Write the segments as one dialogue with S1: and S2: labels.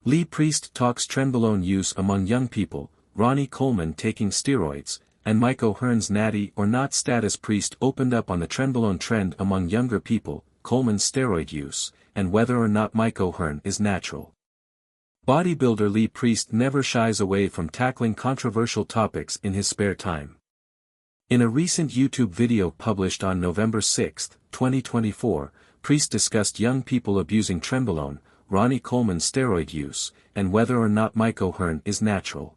S1: Lee Priest talks Trenbolone use among young people, Ronnie Coleman taking steroids, and Mike O'Hearn's natty or not status. Priest opened up on the Trenbolone trend among younger people, Coleman's steroid use, and whether or not Mike O'Hearn is natural. Bodybuilder Lee Priest never shies away from tackling controversial topics in his spare time. In a recent YouTube video published on November 6, 2024, Priest discussed young people abusing Trenbolone, Ronnie Coleman's steroid use, and whether or not Mike O'Hearn is natural.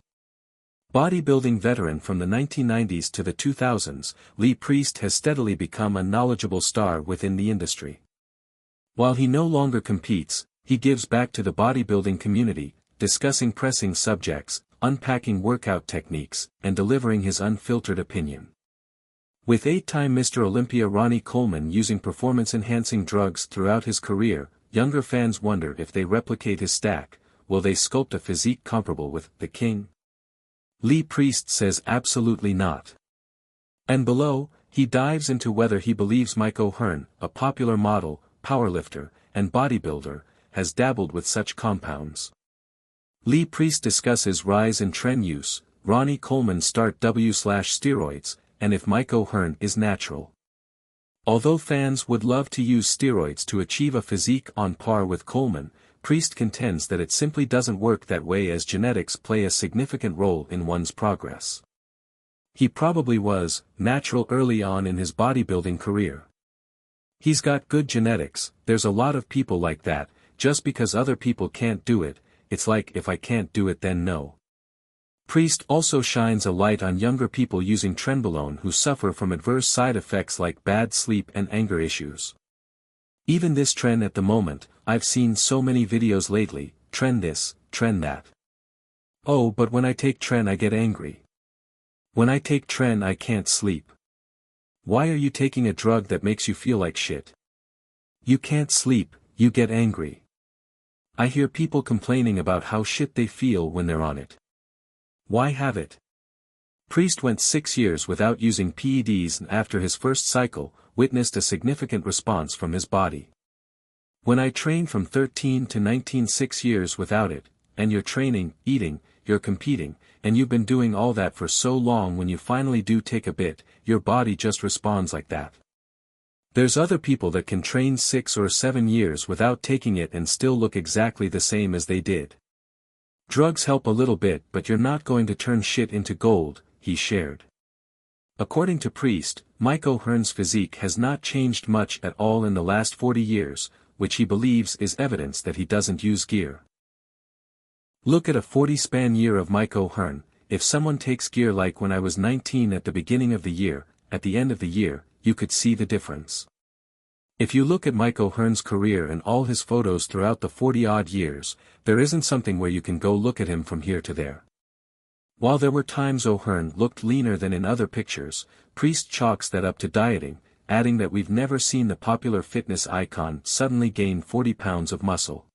S1: Bodybuilding veteran from the 1990s to the 2000s, Lee Priest has steadily become a knowledgeable star within the industry. While he no longer competes, he gives back to the bodybuilding community, discussing pressing subjects, unpacking workout techniques, and delivering his unfiltered opinion. With 8-time Mr. Olympia Ronnie Coleman using performance-enhancing drugs throughout his career, younger fans wonder if they replicate his stack, will they sculpt a physique comparable with the King? Lee Priest says absolutely not. And below, he dives into whether he believes Mike O'Hearn, a popular model, powerlifter, and bodybuilder, has dabbled with such compounds. Lee Priest discusses rise in tren use, Ronnie Coleman start W/steroids, and if Mike O'Hearn is natural. Although fans would love to use steroids to achieve a physique on par with Coleman, Priest contends that it simply doesn't work that way as genetics play a significant role in one's progress. He probably was natural early on in his bodybuilding career. He's got good genetics. There's a lot of people like that. Just because other people can't do it, it's like if I can't do it then no. Priest also shines a light on younger people using Trenbolone who suffer from adverse side effects like bad sleep and anger issues. Even this trend at the moment, I've seen so many videos lately, trend this, trend that. Oh, but when I take tren I get angry. When I take tren I can't sleep. Why are you taking a drug that makes you feel like shit? You can't sleep, you get angry. I hear people complaining about how shit they feel when they're on it. Why have it? Priest went 6 years without using PEDs and after his first cycle, witnessed a significant response from his body. When I trained from 13 to 19 6 years without it, and you're training, eating, you're competing, and you've been doing all that for so long when you finally do take a bit, your body just responds like that. There's other people that can train 6 or 7 years without taking it and still look exactly the same as they did. Drugs help a little bit but you're not going to turn shit into gold, he shared. According to Priest, Mike O'Hearn's physique has not changed much at all in the last 40 years, which he believes is evidence that he doesn't use gear. Look at a 40-span year of Mike O'Hearn. If someone takes gear like when I was 19 at the beginning of the year, at the end of the year, you could see the difference. If you look at Mike O'Hearn's career and all his photos throughout the 40-odd years, there isn't something where you can go look at him from here to there. While there were times O'Hearn looked leaner than in other pictures, Priest chalks that up to dieting, adding that we've never seen the popular fitness icon suddenly gain 40 pounds of muscle.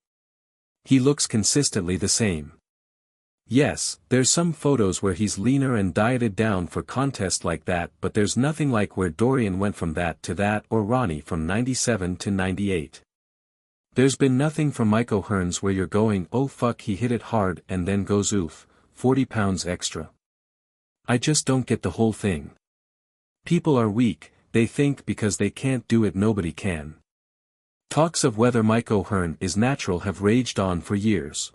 S1: He looks consistently the same. Yes, there's some photos where he's leaner and dieted down for contests like that, but there's nothing like where Dorian went from that to that or Ronnie from 97 to 98. There's been nothing from Mike O'Hearn's where you're going, oh fuck, he hit it hard and then goes oof, 40 pounds extra. I just don't get the whole thing. People are weak, they think because they can't do it nobody can. Talks of whether Mike O'Hearn is natural have raged on for years.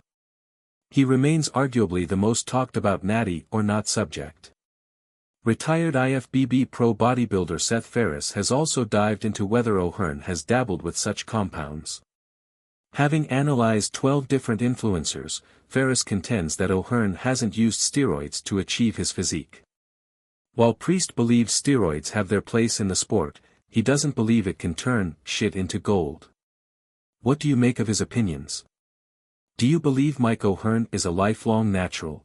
S1: He remains arguably the most talked about natty or not subject. Retired IFBB pro bodybuilder Seth Ferris has also dived into whether O'Hearn has dabbled with such compounds. Having analyzed 12 different influencers, Ferris contends that O'Hearn hasn't used steroids to achieve his physique. While Priest believes steroids have their place in the sport, he doesn't believe it can turn shit into gold. What do you make of his opinions? Do you believe Mike O'Hearn is a lifelong natural?